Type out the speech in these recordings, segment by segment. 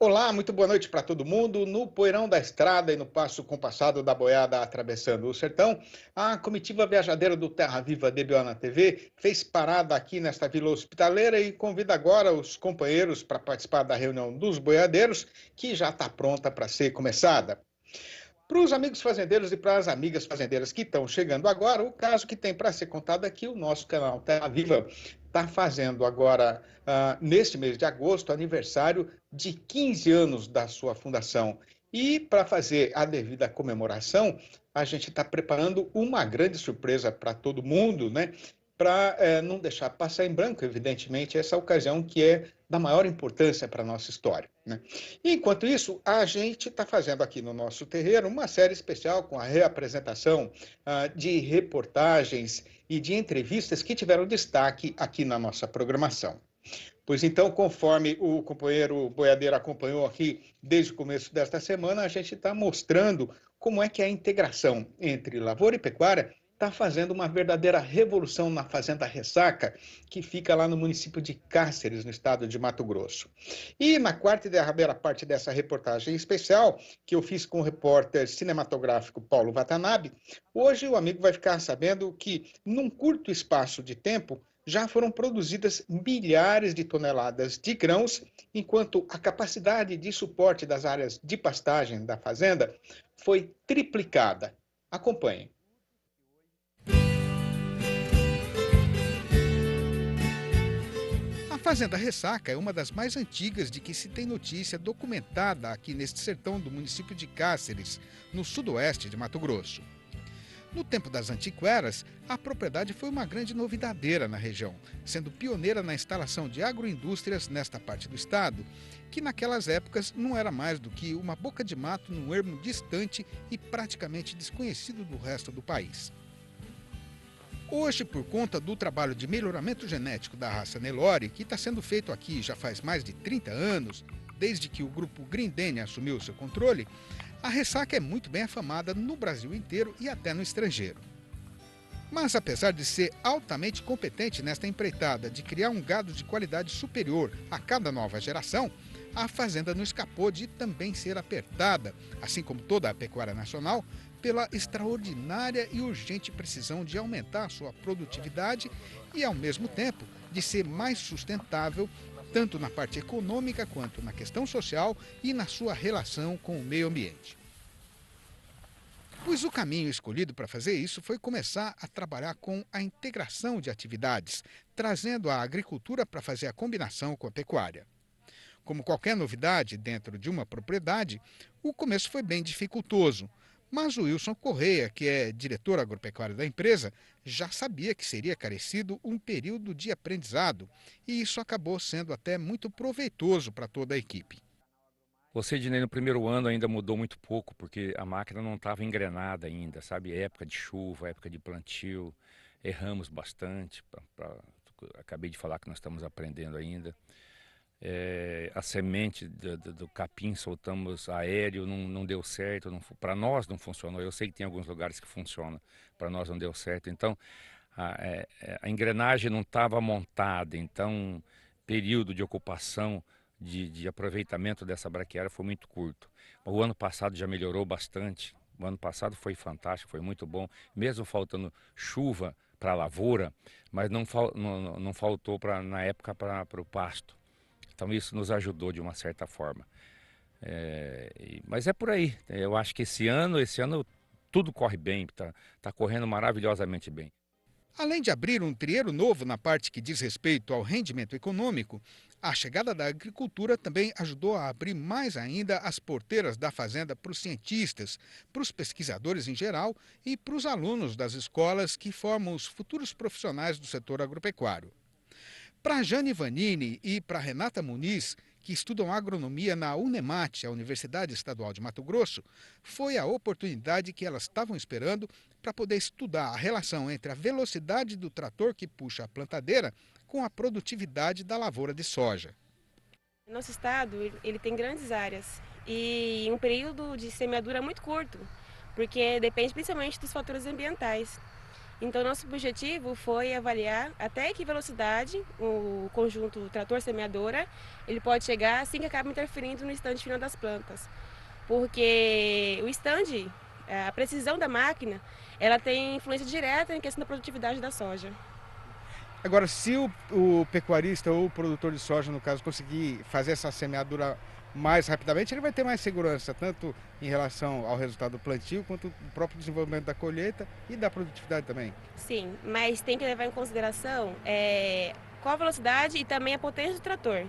Olá, muito boa noite para todo mundo. No poeirão da estrada e no passo compassado da boiada atravessando o sertão, a comitiva viajadeira do Terra Viva DBO na TV fez parada aqui nesta vila hospitaleira e convida agora os companheiros para participar da reunião dos boiadeiros, que já está pronta para ser começada. Para os amigos fazendeiros e para as amigas fazendeiras que estão chegando agora, o caso que tem para ser contado aqui, o nosso canal Terra Viva está fazendo agora, neste mês de agosto, aniversário de 15 anos da sua fundação. E para fazer a devida comemoração, a gente está preparando uma grande surpresa para todo mundo, né? Para não deixar passar em branco, evidentemente, essa ocasião que é da maior importância para a nossa história, né? Enquanto isso, a gente está fazendo aqui no nosso terreiro uma série especial com a reapresentação de reportagens e de entrevistas que tiveram destaque aqui na nossa programação. Pois então, conforme o companheiro boiadeiro acompanhou aqui desde o começo desta semana, a gente está mostrando como é que a integração entre lavoura e pecuária está fazendo uma verdadeira revolução na Fazenda Ressaca, que fica lá no município de Cáceres, no estado de Mato Grosso. E na quarta e derradeira parte dessa reportagem especial, que eu fiz com o repórter cinematográfico Paulo Watanabe, hoje o amigo vai ficar sabendo que, num curto espaço de tempo, já foram produzidas milhares de toneladas de grãos, enquanto a capacidade de suporte das áreas de pastagem da fazenda foi triplicada. Acompanhem. A Fazenda Ressaca é uma das mais antigas de que se tem notícia documentada aqui neste sertão do município de Cáceres, no sudoeste de Mato Grosso. No tempo das antiqueras, a propriedade foi uma grande novidadeira na região, sendo pioneira na instalação de agroindústrias nesta parte do estado, que naquelas épocas não era mais do que uma boca de mato num ermo distante e praticamente desconhecido do resto do país. Hoje, por conta do trabalho de melhoramento genético da raça Nelore, que está sendo feito aqui já faz mais de 30 anos, desde que o grupo Grindene assumiu seu controle, a Ressaca é muito bem afamada no Brasil inteiro e até no estrangeiro. Mas apesar de ser altamente competente nesta empreitada de criar um gado de qualidade superior a cada nova geração, a fazenda não escapou de também ser apertada, assim como toda a pecuária nacional, pela extraordinária e urgente precisão de aumentar sua produtividade e, ao mesmo tempo, de ser mais sustentável, tanto na parte econômica quanto na questão social e na sua relação com o meio ambiente. Pois o caminho escolhido para fazer isso foi começar a trabalhar com a integração de atividades, trazendo a agricultura para fazer a combinação com a pecuária. Como qualquer novidade dentro de uma propriedade, o começo foi bem dificultoso, mas o Wilson Correia, que é diretor agropecuário da empresa, já sabia que seria carecido um período de aprendizado, e isso acabou sendo até muito proveitoso para toda a equipe. O Sidney no primeiro ano ainda mudou muito pouco, porque a máquina não estava engrenada ainda, sabe? Época de chuva, época de plantio, erramos bastante. Acabei de falar que nós estamos aprendendo ainda. A semente do capim soltamos aéreo, não deu certo, para nós não funcionou. Eu sei que tem alguns lugares que funciona, para nós não deu certo. Então, a engrenagem não estava montada, então, período de ocupação, de aproveitamento dessa braquiária foi muito curto. O ano passado já melhorou bastante. O ano passado foi fantástico, foi muito bom, mesmo faltando chuva para a lavoura, mas não faltou na época para o pasto. Então isso nos ajudou de uma certa forma. Mas é por aí. Eu acho que esse ano tudo corre bem, tá correndo maravilhosamente bem. Além de abrir um trieiro novo na parte que diz respeito ao rendimento econômico, a chegada da agricultura também ajudou a abrir mais ainda as porteiras da fazenda para os cientistas, para os pesquisadores em geral e para os alunos das escolas que formam os futuros profissionais do setor agropecuário. Para Jane Vanini e para Renata Muniz, que estudam agronomia na Unemate, a Universidade Estadual de Mato Grosso, foi a oportunidade que elas estavam esperando para poder estudar a relação entre a velocidade do trator que puxa a plantadeira com a produtividade da lavoura de soja. Nosso estado ele tem grandes áreas e um período de semeadura muito curto, porque depende principalmente dos fatores ambientais. Então, nosso objetivo foi avaliar até que velocidade o conjunto trator-semeadora ele pode chegar assim que acaba interferindo no estande final das plantas. Porque o estande, a precisão da máquina, ela tem influência direta em questão da produtividade da soja. Agora, se o pecuarista ou o produtor de soja, no caso, conseguir fazer essa semeadura mais rapidamente, ele vai ter mais segurança, tanto em relação ao resultado do plantio, quanto do próprio desenvolvimento da colheita e da produtividade também. Sim, mas tem que levar em consideração qual a velocidade e também a potência do trator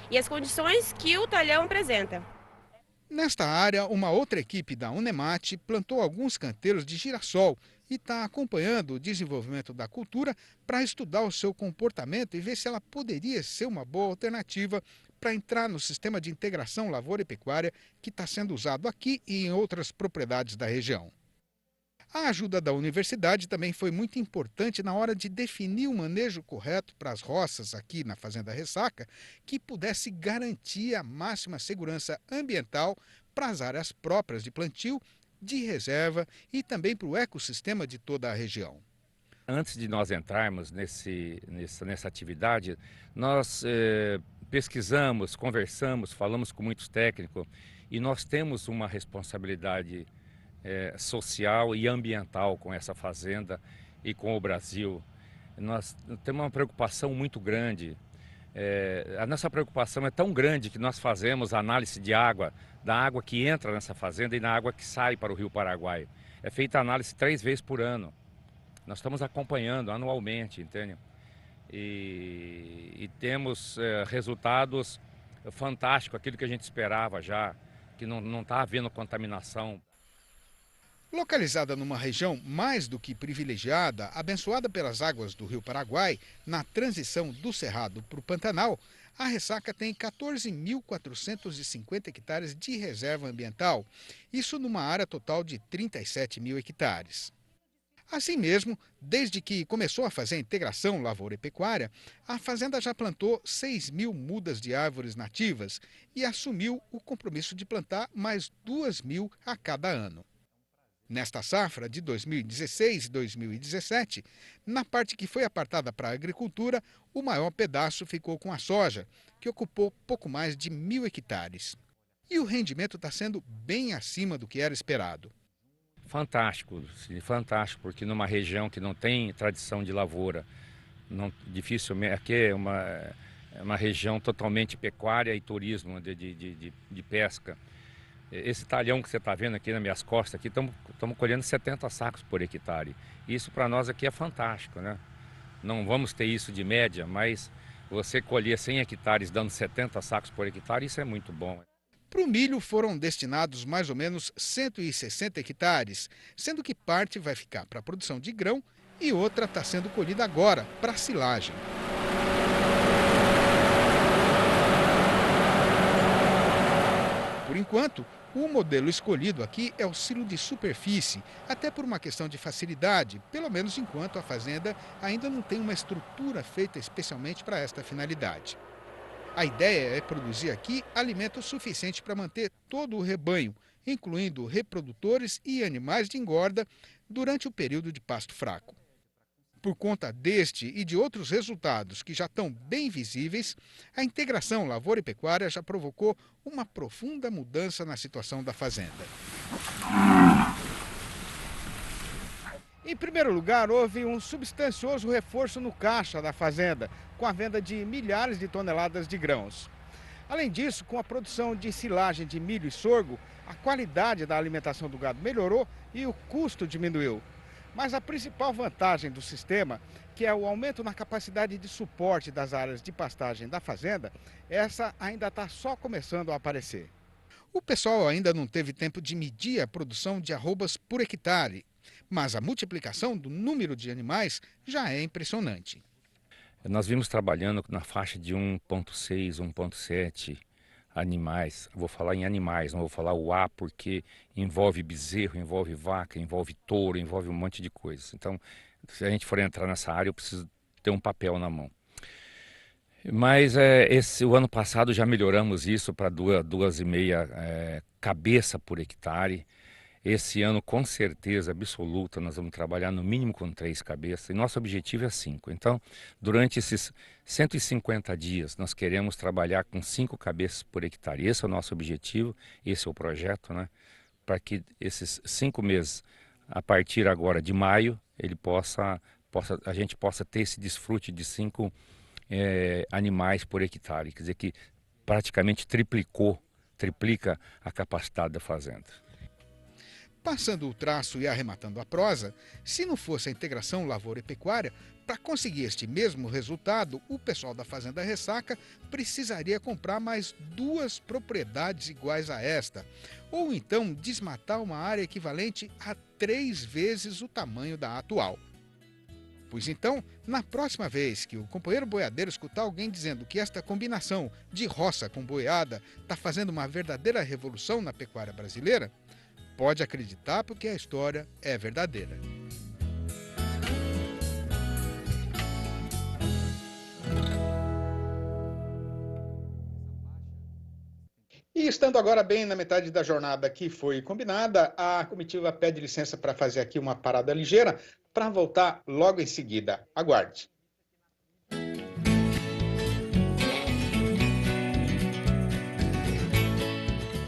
e as condições que o talhão apresenta. Nesta área, uma outra equipe da Unemate plantou alguns canteiros de girassol e está acompanhando o desenvolvimento da cultura para estudar o seu comportamento e ver se ela poderia ser uma boa alternativa para entrar no sistema de integração lavoura e pecuária que está sendo usado aqui e em outras propriedades da região. A ajuda da universidade também foi muito importante na hora de definir o manejo correto para as roças aqui na Fazenda Ressaca, que pudesse garantir a máxima segurança ambiental para as áreas próprias de plantio, de reserva e também para o ecossistema de toda a região. Antes de nós entrarmos nessa atividade, nós pesquisamos, conversamos, falamos com muitos técnicos e nós temos uma responsabilidade social e ambiental com essa fazenda e com o Brasil. Nós temos uma preocupação muito grande. A nossa preocupação é tão grande que nós fazemos análise de água, da água que entra nessa fazenda e da água que sai para o Rio Paraguai. É feita análise 3 vezes por ano. Nós estamos acompanhando anualmente, entende? E temos resultados fantásticos, aquilo que a gente esperava já, que não está havendo contaminação. Localizada numa região mais do que privilegiada, abençoada pelas águas do Rio Paraguai, na transição do Cerrado para o Pantanal, a Ressaca tem 14.450 hectares de reserva ambiental, isso numa área total de 37 mil hectares. Assim mesmo, desde que começou a fazer a integração lavoura e pecuária, a fazenda já plantou 6.000 mudas de árvores nativas e assumiu o compromisso de plantar mais 2.000 a cada ano. Nesta safra de 2016 e 2017, na parte que foi apartada para a agricultura, o maior pedaço ficou com a soja, que ocupou pouco mais de 1.000 hectares. E o rendimento está sendo bem acima do que era esperado. Fantástico, fantástico, porque numa região que não tem tradição de lavoura, dificilmente, aqui é uma região totalmente pecuária e turismo, de pesca. Esse talhão que você está vendo aqui nas minhas costas, aqui estamos colhendo 70 sacos por hectare. Isso para nós aqui é fantástico, né? Não vamos ter isso de média, mas você colher 100 hectares dando 70 sacos por hectare, isso é muito bom. Para o milho foram destinados mais ou menos 160 hectares, sendo que parte vai ficar para a produção de grão e outra está sendo colhida agora para silagem. Por enquanto, o modelo escolhido aqui é o silo de superfície, até por uma questão de facilidade, pelo menos enquanto a fazenda ainda não tem uma estrutura feita especialmente para esta finalidade. A ideia é produzir aqui alimento suficiente para manter todo o rebanho, incluindo reprodutores e animais de engorda, durante o período de pasto fraco. Por conta deste e de outros resultados que já estão bem visíveis, a integração lavoura e pecuária já provocou uma profunda mudança na situação da fazenda. Em primeiro lugar, houve um substancioso reforço no caixa da fazenda, com a venda de milhares de toneladas de grãos. Além disso, com a produção de silagem de milho e sorgo, a qualidade da alimentação do gado melhorou e o custo diminuiu. Mas a principal vantagem do sistema, que é o aumento na capacidade de suporte das áreas de pastagem da fazenda, essa ainda está só começando a aparecer. O pessoal ainda não teve tempo de medir a produção de arrobas por hectare, mas a multiplicação do número de animais já é impressionante. Nós vimos trabalhando na faixa de 1,6, 1,7 animais. Vou falar em animais, não vou falar o A, porque envolve bezerro, envolve vaca, envolve touro, envolve um monte de coisas. Então, se a gente for entrar nessa área, eu preciso ter um papel na mão. Mas o ano passado já melhoramos isso para 2,5 cabeça por hectare. Esse ano, com certeza absoluta, nós vamos trabalhar no mínimo com 3 cabeças e nosso objetivo é 5. Então, durante esses 150 dias, nós queremos trabalhar com 5 cabeças por hectare. Esse é o nosso objetivo, esse é o projeto, né? Para que esses 5 meses, a partir agora de maio, a gente possa ter esse desfrute de 5 animais por hectare. Quer dizer que praticamente triplica a capacidade da fazenda. Passando o traço e arrematando a prosa, se não fosse a integração lavoura e pecuária, para conseguir este mesmo resultado, o pessoal da Fazenda Ressaca precisaria comprar mais 2 propriedades iguais a esta, ou então desmatar uma área equivalente a 3 vezes o tamanho da atual. Pois então, na próxima vez que o companheiro boiadeiro escutar alguém dizendo que esta combinação de roça com boiada está fazendo uma verdadeira revolução na pecuária brasileira, pode acreditar porque a história é verdadeira. E estando agora bem na metade da jornada que foi combinada, a comitiva pede licença para fazer aqui uma parada ligeira para voltar logo em seguida. Aguarde.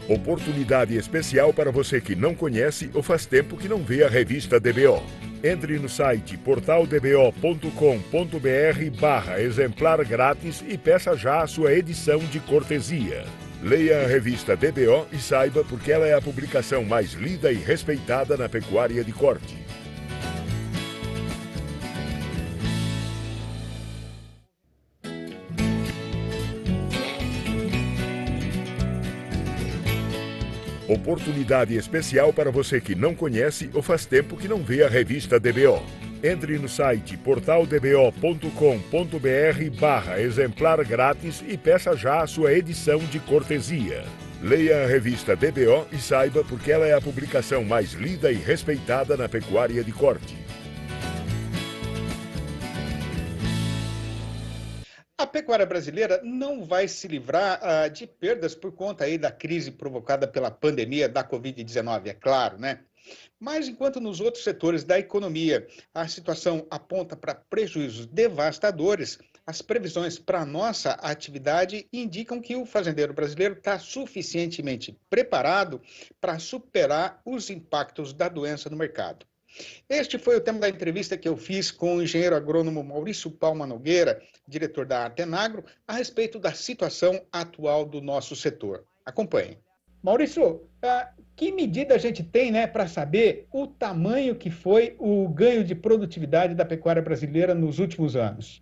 Oportunidade especial para você que não conhece ou faz tempo que não vê a revista DBO. Entre no site portaldbo.com.br/exemplar grátis e peça já a sua edição de cortesia. Leia a revista DBO e saiba porque ela é a publicação mais lida e respeitada na pecuária de corte. Oportunidade especial para você que não conhece ou faz tempo que não vê a revista DBO. Entre no site portaldbo.com.br/exemplar grátis e peça já a sua edição de cortesia. Leia a revista DBO e saiba porque ela é a publicação mais lida e respeitada na pecuária de corte. A pecuária brasileira não vai se livrar de perdas por conta aí da crise provocada pela pandemia da Covid-19, é claro, né? Mas enquanto nos outros setores da economia a situação aponta para prejuízos devastadores, as previsões para a nossa atividade indicam que o fazendeiro brasileiro está suficientemente preparado para superar os impactos da doença no mercado. Este foi o tema da entrevista que eu fiz com o engenheiro agrônomo Maurício Palma Nogueira, diretor da Artenagro, a respeito da situação atual do nosso setor. Acompanhe. Maurício, que medida a gente tem, né, para saber o tamanho que foi o ganho de produtividade da pecuária brasileira nos últimos anos?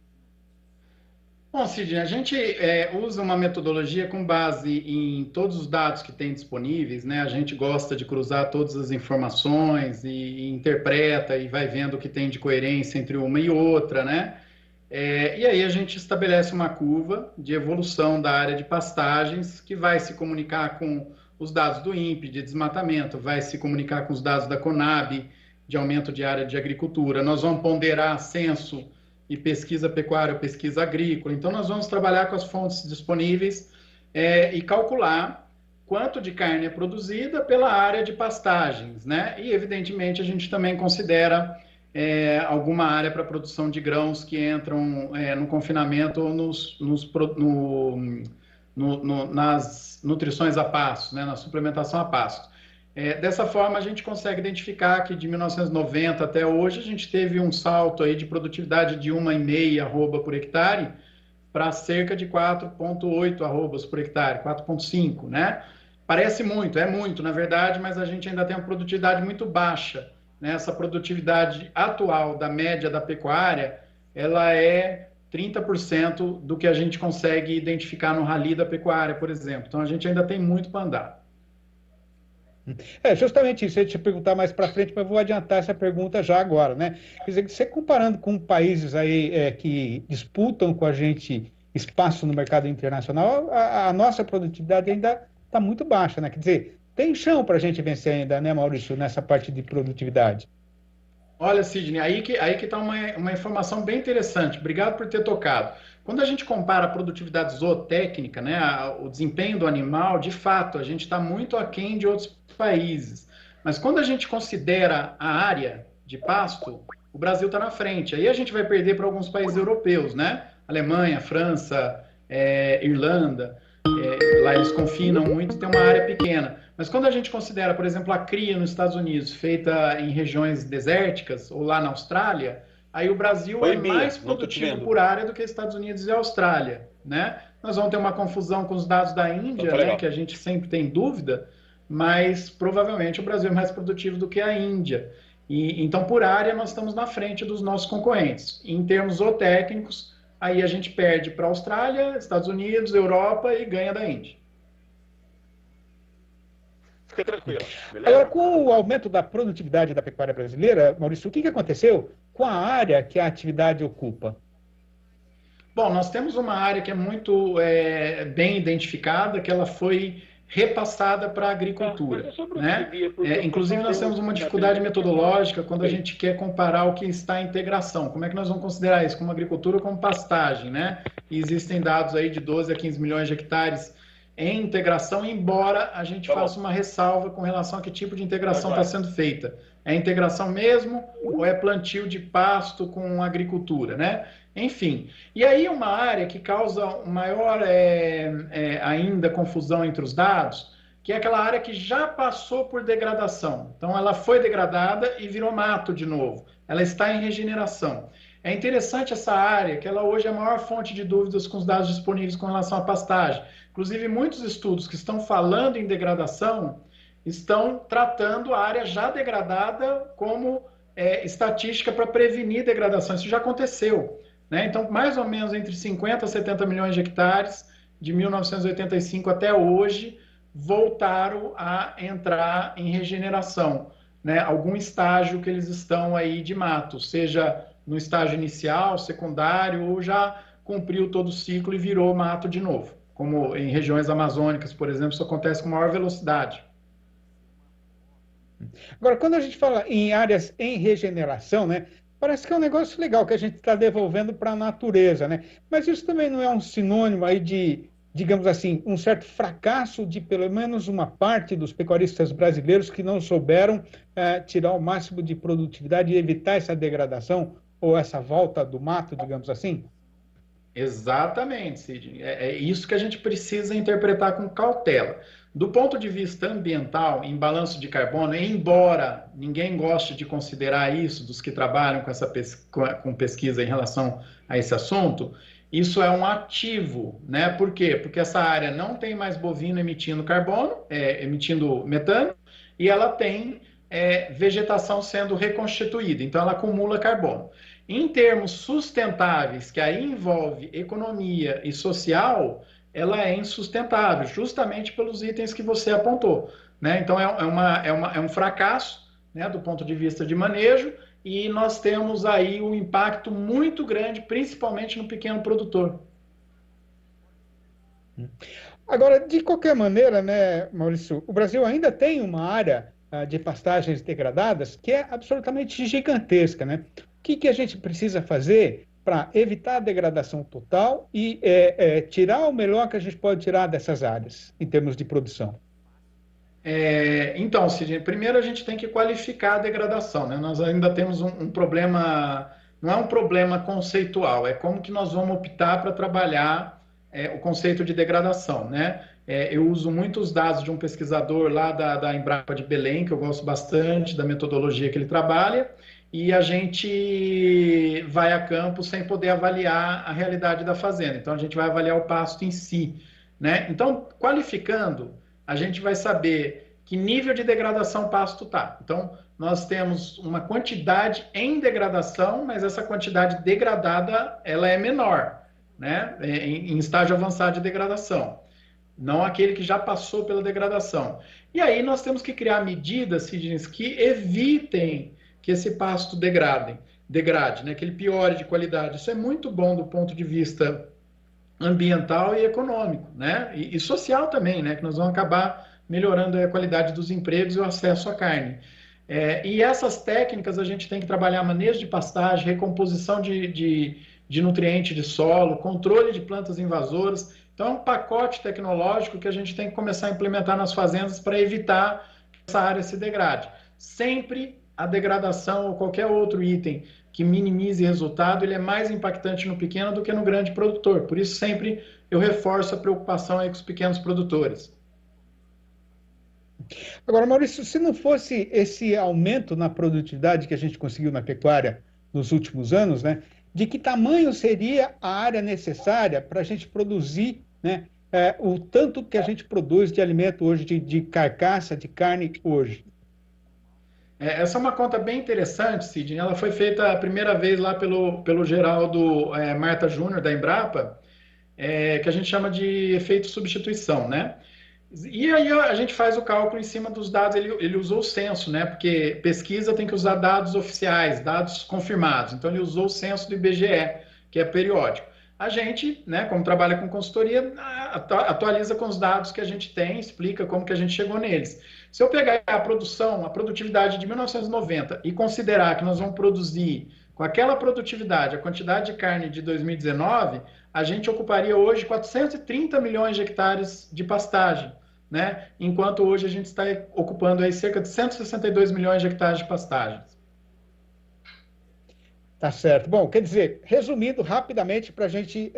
Bom, Sidney, a gente usa uma metodologia com base em todos os dados que tem disponíveis, né? A gente gosta de cruzar todas as informações e interpreta e vai vendo o que tem de coerência entre uma e outra, né? E aí a gente estabelece uma curva de evolução da área de pastagens que vai se comunicar com os dados do INPE de desmatamento, vai se comunicar com os dados da Conab de aumento de área de agricultura. Nós vamos ponderar censo e pesquisa pecuária, pesquisa agrícola. Então, nós vamos trabalhar com as fontes disponíveis e calcular quanto de carne é produzida pela área de pastagens, né? E, evidentemente, a gente também considera alguma área para produção de grãos que entram no confinamento ou nas nutrições a pasto, né? Na suplementação a pasto. Dessa forma, a gente consegue identificar que de 1990 até hoje, a gente teve um salto aí de produtividade de 1,5 arroba por hectare para cerca de 4,8 arrobas por hectare, 4,5, né? Parece muito, é muito, na verdade, mas a gente ainda tem uma produtividade muito baixa, né? Essa produtividade atual da média da pecuária, ela é 30% do que a gente consegue identificar no Rally da Pecuária, por exemplo. Então, a gente ainda tem muito para andar. Justamente isso, eu ia te perguntar mais para frente, mas vou adiantar essa pergunta já agora, né? Quer dizer, você comparando com países aí que disputam com a gente espaço no mercado internacional, a nossa produtividade ainda está muito baixa, né? Quer dizer, tem chão para a gente vencer ainda, né, Maurício, nessa parte de produtividade? Olha, Sidney, aí que está uma informação bem interessante. Obrigado por ter tocado. Quando a gente compara a produtividade zootécnica, né, o desempenho do animal, de fato, a gente está muito aquém de outros países. Mas quando a gente considera a área de pasto, o Brasil está na frente. Aí a gente vai perder para alguns países europeus, né? Alemanha, França, Irlanda, lá eles confinam muito, tem uma área pequena. Mas quando a gente considera, por exemplo, a cria nos Estados Unidos, feita em regiões desérticas, ou lá na Austrália, aí o Brasil é mais produtivo por área do que Estados Unidos e Austrália, né? Nós vamos ter uma confusão com os dados da Índia, né, que a gente sempre tem dúvida, mas provavelmente o Brasil é mais produtivo do que a Índia. Então, por área, nós estamos na frente dos nossos concorrentes. Em termos zootécnicos, aí a gente perde para a Austrália, Estados Unidos, Europa e ganha da Índia. Fica tranquilo. Agora, com o aumento da produtividade da pecuária brasileira, Maurício, o que aconteceu com a área que a atividade ocupa? Bom, nós temos uma área que é muito bem identificada, que ela foi repassada para a agricultura, né? Inclusive, nós temos uma dificuldade metodológica quando a gente quer comparar o que está em integração. Como é que nós vamos considerar isso? Como agricultura ou como pastagem, né? E existem dados aí de 12 a 15 milhões de hectares em integração, embora a gente faça uma ressalva com relação a que tipo de integração está sendo feita. É integração mesmo ou é plantio de pasto com agricultura, né? Enfim, e aí uma área que causa maior ainda confusão entre os dados, que é aquela área que já passou por degradação. Então ela foi degradada e virou mato de novo. Ela está em regeneração. É interessante essa área, que ela hoje é a maior fonte de dúvidas com os dados disponíveis com relação à pastagem. Inclusive, muitos estudos que estão falando em degradação estão tratando a área já degradada como estatística para prevenir degradação. Isso já aconteceu, né? Então, mais ou menos entre 50 a 70 milhões de hectares, de 1985 até hoje, voltaram a entrar em regeneração, né? Algum estágio que eles estão aí de mato, seja no estágio inicial, secundário, ou já cumpriu todo o ciclo e virou mato de novo. Como em regiões amazônicas, por exemplo, isso acontece com maior velocidade. Agora, quando a gente fala em áreas em regeneração, né, parece que é um negócio legal que a gente está devolvendo para a natureza, né? Mas isso também não é um sinônimo aí de, digamos assim, um certo fracasso de pelo menos uma parte dos pecuaristas brasileiros que não souberam tirar o máximo de produtividade e evitar essa degradação ou essa volta do mato, digamos assim? Exatamente, Sidney. É isso que a gente precisa interpretar com cautela. Do ponto de vista ambiental, em balanço de carbono, embora ninguém goste de considerar isso, dos que trabalham com pesquisa em relação a esse assunto, isso é um ativo, né? Por quê? Porque essa área não tem mais bovino emitindo carbono, emitindo metano, e ela tem vegetação sendo reconstituída, então ela acumula carbono. Em termos sustentáveis, que aí envolve economia e social, ela é insustentável, justamente pelos itens que você apontou, né? Então é um fracasso, né, do ponto de vista de manejo, e nós temos aí um impacto muito grande, principalmente no pequeno produtor. Agora, de qualquer maneira, né, Maurício, o Brasil ainda tem uma área de pastagens degradadas que é absolutamente gigantesca, né? O que a gente precisa fazer para evitar a degradação total e tirar o melhor que a gente pode tirar dessas áreas, em termos de produção? Então, Sidney, primeiro a gente tem que qualificar a degradação, né? Nós ainda temos um problema, não é um problema conceitual, é como que nós vamos optar para trabalhar o conceito de degradação, né? Eu uso muitos dados de um pesquisador lá da Embrapa de Belém, que eu gosto bastante da metodologia que ele trabalha, e a gente vai a campo sem poder avaliar a realidade da fazenda. Então, a gente vai avaliar o pasto em si, né? Então, qualificando, a gente vai saber que nível de degradação o pasto está. Então, nós temos uma quantidade em degradação, mas essa quantidade degradada, ela é menor, né? Em estágio avançado de degradação. Não aquele que já passou pela degradação. E aí nós temos que criar medidas, Sidney, que evitem que esse pasto degrade, né? Que ele piore de qualidade. Isso é muito bom do ponto de vista ambiental e econômico, né? E social também, né? Que nós vamos acabar melhorando a qualidade dos empregos e o acesso à carne. E essas técnicas a gente tem que trabalhar manejo de pastagem, recomposição de nutriente de solo, controle de plantas invasoras. Então, é um pacote tecnológico que a gente tem que começar a implementar nas fazendas para evitar essa área se degrade. Sempre a degradação ou qualquer outro item que minimize resultado, ele é mais impactante no pequeno do que no grande produtor. Por isso, sempre eu reforço a preocupação aí com os pequenos produtores. Agora, Maurício, se não fosse esse aumento na produtividade que a gente conseguiu na pecuária nos últimos anos, né, de que tamanho seria a área necessária para a gente produzir, né, o tanto que a gente produz de alimento hoje, de carcaça, de carne hoje? Essa é uma conta bem interessante, Sidney. Ela foi feita a primeira vez lá pelo Geraldo Marta Júnior, da Embrapa, que a gente chama de efeito substituição, né? E aí a gente faz o cálculo em cima dos dados, ele usou o censo, né? Porque pesquisa tem que usar dados oficiais, dados confirmados. Então ele usou o censo do IBGE, que é periódico. A gente, né, como trabalha com consultoria, atualiza com os dados que a gente tem, explica como que a gente chegou neles. Se eu pegar a produtividade de 1990 e considerar que nós vamos produzir com aquela produtividade, a quantidade de carne de 2019, a gente ocuparia hoje 430 milhões de hectares de pastagem, né? Enquanto hoje a gente está ocupando aí cerca de 162 milhões de hectares de pastagens. Tá certo. Bom, quer dizer, resumindo rapidamente para a gente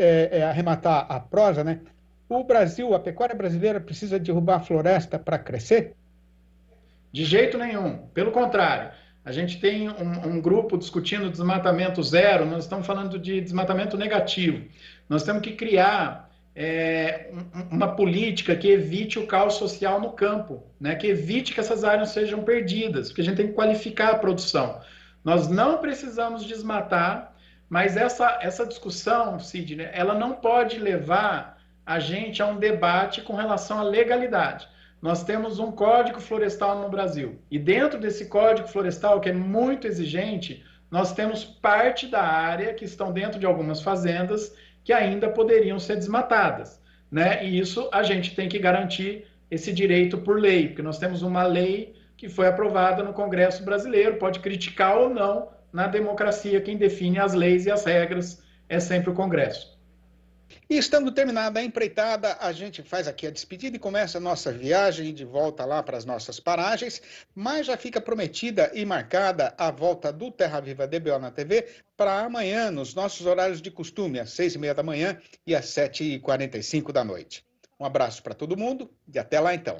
arrematar a prosa, né? O Brasil, a pecuária brasileira precisa derrubar a floresta para crescer? De jeito nenhum. Pelo contrário, a gente tem um grupo discutindo desmatamento zero, nós estamos falando de desmatamento negativo. Nós temos que criar uma política que evite o caos social no campo, né? Que evite que essas áreas sejam perdidas, porque a gente tem que qualificar a produção. Nós não precisamos desmatar, mas essa discussão, Sidney, ela não pode levar a gente a um debate com relação à legalidade. Nós temos um código florestal no Brasil, e dentro desse código florestal, que é muito exigente, nós temos parte da área que estão dentro de algumas fazendas que ainda poderiam ser desmatadas, né? E isso a gente tem que garantir esse direito por lei, porque nós temos uma lei que foi aprovada no Congresso brasileiro, pode criticar ou não, na democracia quem define as leis e as regras é sempre o Congresso. E estando terminada a empreitada, a gente faz aqui a despedida e começa a nossa viagem de volta lá para as nossas paragens, mas já fica prometida e marcada a volta do Terra Viva DBO na TV para amanhã, nos nossos horários de costume, às 6h30 da manhã e às 7h45 da noite. Um abraço para todo mundo e até lá então.